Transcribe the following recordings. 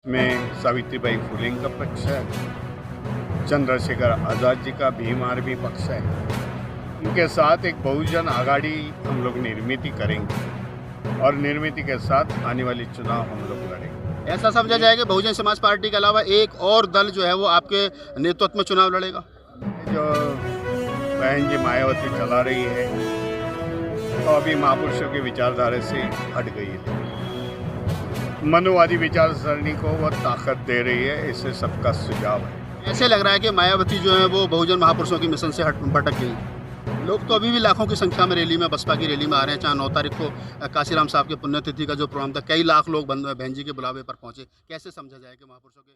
में सावित्रीबाई फुले का पक्ष है, चंद्रशेखर आज़ाद जी का भीम आर्मी पक्ष है। उनके साथ एक बहुजन आघाड़ी हम लोग निर्मित करेंगे और निर्मित के साथ आने वाले चुनाव हम लोग लड़ेंगे। ऐसा समझा जाए कि बहुजन समाज पार्टी के अलावा एक और दल जो है वो आपके नेतृत्व में चुनाव लड़ेगा। जो बहन जी मायावती चला रही है तो अभी महापुरुषों की विचारधारा से हट गई है, मनुवादी विचारसरणी को वो ताकत दे रही है, इससे सबका सुझाव है। ऐसे लग रहा है कि मायावती जो है वो बहुजन महापुरुषों की मिशन से भटक गई। लोग तो अभी भी लाखों की संख्या में रैली में, बसपा की रैली में आ रहे हैं। चाहे 9 तारीख को काशीराम साहब के पुण्यतिथि का जो प्रोग्राम था, कई लाख लोग बहन जी के बुलावे पर पहुंचे। कैसे समझा जाए कि महापुरुषों के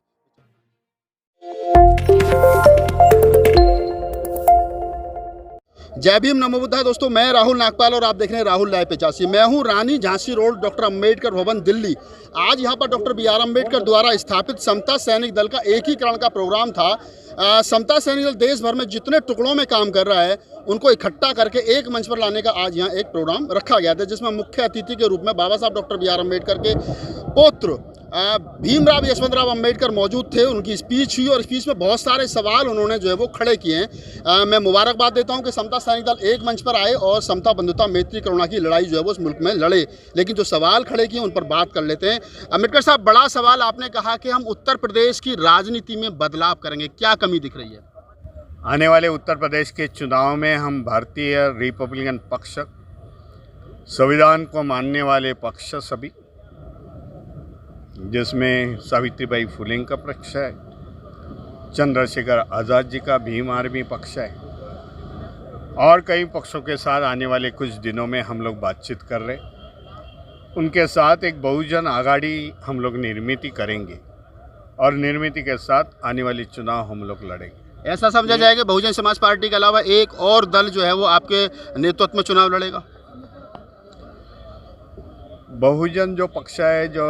जय भीम नमो बुद्धाय। दोस्तों, मैं राहुल नागपाल और आप देख रहे हैं राहुल लाइव 85। मैं हूं रानी झांसी रोड, डॉक्टर अंबेडकर भवन, दिल्ली। आज यहां पर डॉक्टर बी आर अम्बेडकर द्वारा स्थापित समता सैनिक दल का एकीकरण का प्रोग्राम था। समता सैनिक दल देश भर में जितने टुकड़ों में काम कर रहा है उनको इकट्ठा करके एक मंच पर लाने का आज यहाँ एक प्रोग्राम रखा गया था, जिसमें मुख्य अतिथि के रूप में बाबा साहब डॉक्टर बी आर अम्बेडकर के पौत्र भीमराव यशवंतराव अम्बेडकर मौजूद थे। उनकी स्पीच हुई और स्पीच में बहुत सारे सवाल उन्होंने जो है वो खड़े किए हैं। मैं मुबारकबाद देता हूं कि समता सैनिक दल एक मंच पर आए और समता, बंधुता, मैत्री, करुणा की लड़ाई जो है वो उस मुल्क में लड़े। लेकिन जो सवाल खड़े किए उन पर बात कर लेते हैं। अम्बेडकर साहब, बड़ा सवाल आपने कहा कि हम उत्तर प्रदेश की राजनीति में बदलाव करेंगे, क्या कमी दिख रही है? आने वाले उत्तर प्रदेश के चुनाव में हम भारतीय रिपब्लिकन पक्ष, संविधान को मानने वाले पक्ष सभी, जिसमें सावित्रीबाई फुले का पक्ष है, चंद्रशेखर आज़ाद जी का भीम आर्मी पक्ष है और कई पक्षों के साथ आने वाले कुछ दिनों में हम लोग बातचीत कर रहे। उनके साथ एक बहुजन आघाड़ी हम लोग निर्मित करेंगे और निर्मित के साथ आने वाले चुनाव हम लोग लड़ेंगे। ऐसा समझा जाए कि बहुजन समाज पार्टी के अलावा एक और दल जो है वो आपके नेतृत्व में चुनाव लड़ेगा। बहुजन जो पक्ष है, जो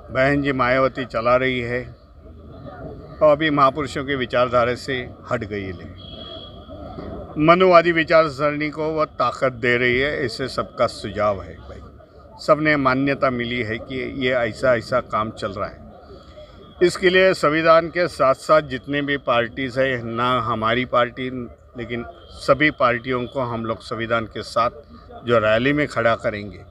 बहन जी मायावती चला रही है तो अभी महापुरुषों की विचारधारा से हट गई है, मनुवादी विचारसरणी को वो ताकत दे रही है, इससे सबका सुझाव है। भाई, सबने मान्यता मिली है कि ये ऐसा ऐसा काम चल रहा है। इसके लिए संविधान के साथ साथ जितने भी पार्टीज़ है, ना हमारी पार्टी लेकिन सभी पार्टियों को हम लोग संविधान के साथ जो रैली में खड़ा करेंगे,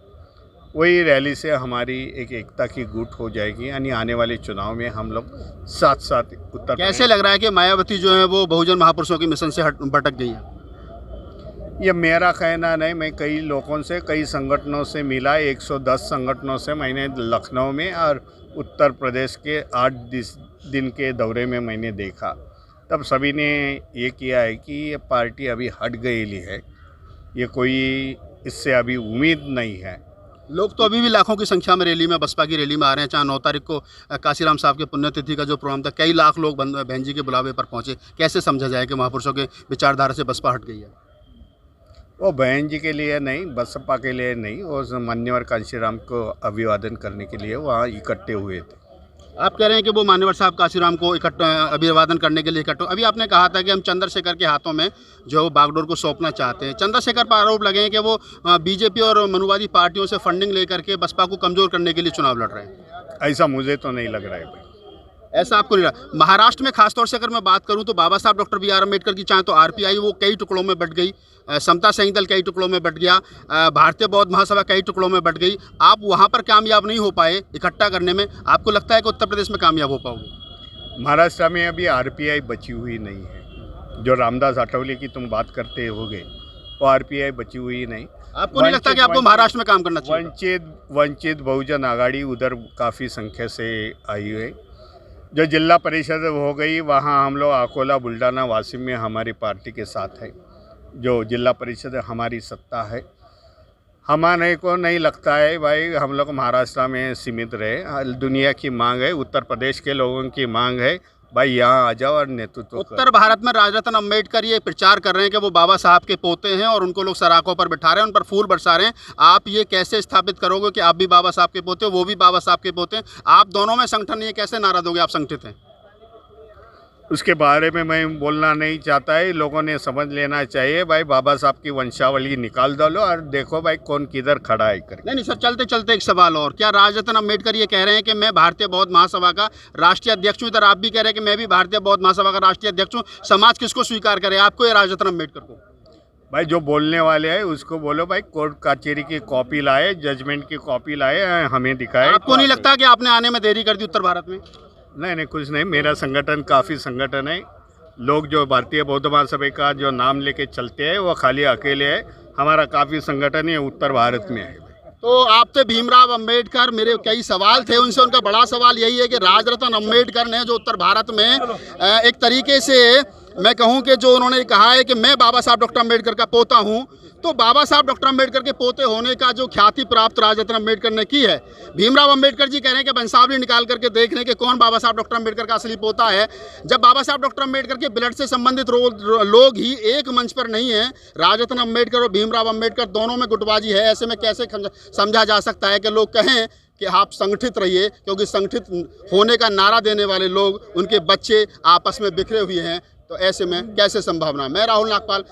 वही रैली से हमारी एक एकता की गुट हो जाएगी। यानी आने वाले चुनाव में हम लोग साथ साथ उत्तर। कैसे लग रहा है कि मायावती जो है वो बहुजन महापुरुषों की मिशन से भटक गई है? ये मेरा कहना नहीं, मैं कई लोगों से, कई संगठनों से मिला। 110 संगठनों से मैंने लखनऊ में और उत्तर प्रदेश के 8 दिन के दौरे में मैंने देखा। तब सभी ने ये किया है कि ये पार्टी अभी हट गई है, ये कोई इससे अभी उम्मीद नहीं है। लोग तो अभी भी लाखों की संख्या में रैली में, बसपा की रैली में आ रहे हैं। चाहे 9 तारीख को काशीराम साहब के पुण्यतिथि का जो प्रोग्राम था, कई लाख लोग बहन जी के बुलावे पर पहुंचे। कैसे समझा जाए कि महापुरुषों के विचारधारा से बसपा हट गई है? वो बहन जी के लिए नहीं, बसपा के लिए नहीं, वो मान्यवर काशीराम को अभिवादन करने के लिए वहाँ इकट्ठे हुए थे। आप कह रहे हैं कि वो मान्यवर साहब काशीराम को अभिवादन करने के लिए इकट्ठे। अभी आपने कहा था कि हम चंद्रशेखर के हाथों में जो बागडोर को सौंपना चाहते हैं। चंद्रशेखर पर आरोप लगे हैं कि वो बीजेपी और मनुवादी पार्टियों से फंडिंग लेकर के बसपा को कमजोर करने के लिए चुनाव लड़ रहे हैं। ऐसा मुझे तो नहीं लग रहा है भाई। ऐसा आपको नहीं लगा? महाराष्ट्र में खासतौर से अगर मैं बात करूं तो बाबा साहब डॉक्टर बी आर अम्बेडकर की, चाहे तो आरपीआई, वो कई टुकड़ों में बट गई। समता सैनिक दल कई टुकड़ों में बट गया। भारतीय बौद्ध महासभा कई टुकड़ों में बट गई। आप वहां पर कामयाब नहीं हो पाए इकट्ठा करने में। आपको लगता है कि उत्तर प्रदेश में कामयाब हो पाओगे? महाराष्ट्र में अभी आरपीआई बची हुई नहीं है। जो रामदास आठवले की तुम बात करते होगे, वो आरपीआई बची हुई नहीं। आपको नहीं लगता कि आपको महाराष्ट्र में काम करना चाहिए? वंचित बहुजन आघाड़ी उधर काफ़ी संख्या से आई है। जो जिला परिषद हो गई, वहाँ हम लोग अकोला, बुल्डाना, वाशिम में हमारी पार्टी के साथ है। जो जिला परिषद हमारी सत्ता है, हमारे को नहीं लगता है भाई हम लोग महाराष्ट्र में सीमित रहे। दुनिया की मांग है, उत्तर प्रदेश के लोगों की मांग है, भाई यहाँ आ जाओ और नेतृत्व। उत्तर भारत में राजरत्न अम्बेडकर ये प्रचार कर रहे हैं कि वो बाबा साहब के पोते हैं और उनको लोग सराखों पर बिठा रहे हैं, उन पर फूल बरसा रहे हैं। आप ये कैसे स्थापित करोगे कि आप भी बाबा साहब के पोते हो, वो भी बाबा साहब के पोते हैं? आप दोनों में संगठन, ये कैसे नारा दोगे आप संगठित हैं? उसके बारे में मैं बोलना नहीं चाहता है। लोगों ने समझ लेना चाहिए भाई, बाबा साहब की वंशावली निकाल डालो और देखो भाई कौन किधर खड़ा है करके। नहीं सर, चलते चलते एक सवाल और, क्या राजरत्न अम्बेडकर ये कह रहे हैं कि मैं भारतीय बौद्ध महासभा का राष्ट्रीय अध्यक्ष हूँ, इधर आप भी कह रहे हैं कि मैं भी भारतीय बौद्ध महासभा का राष्ट्रीय अध्यक्ष हूँ, समाज किसको स्वीकार करे, आपको या राजरत्न अम्बेडकर को? भाई जो बोलने वाले हैं उसको बोलो भाई कोर्ट कचहरी की कॉपी लाए, जजमेंट की कॉपी लाए, हमें दिखाए। आपको नहीं लगता कि आपने आने में देरी कर दी उत्तर भारत में? नहीं कुछ नहीं, मेरा संगठन काफ़ी संगठन है। लोग जो भारतीय बौद्ध महासभा का जो नाम लेके चलते हैं वो खाली अकेले है, हमारा काफ़ी संगठन है उत्तर भारत में है। तो आपसे भीमराव अंबेडकर, मेरे कई सवाल थे उनसे, उनका बड़ा सवाल यही है कि राजरत्न अंबेडकर ने जो उत्तर भारत में एक तरीके से मैं कहूं कि जो उन्होंने कहा है कि मैं बाबा साहब डॉक्टर अंबेडकर का पोता हूं, तो बाबा साहब डॉक्टर अंबेडकर के पोते होने का जो ख्याति प्राप्त राजरत्न अंबेडकर ने की है, भीमराव अंबेडकर जी कह रहे हैं कि वंशावली निकाल करके देख लें कि कौन बाबा साहब डॉक्टर अंबेडकर का असली पोता है। जब बाबा साहब डॉक्टर अंबेडकर के ब्लड से संबंधित लोग ही एक मंच पर नहीं हैं, राजरत्न अंबेडकर और भीमराव अंबेडकर दोनों में गुटबाजी है, ऐसे में कैसे समझा जा सकता है कि लोग कहें कि आप संगठित रहिए, क्योंकि संगठित होने का नारा देने वाले लोग, उनके बच्चे आपस में बिखरे हुए हैं, तो ऐसे में कैसे संभावना? मैं राहुल नागपाल।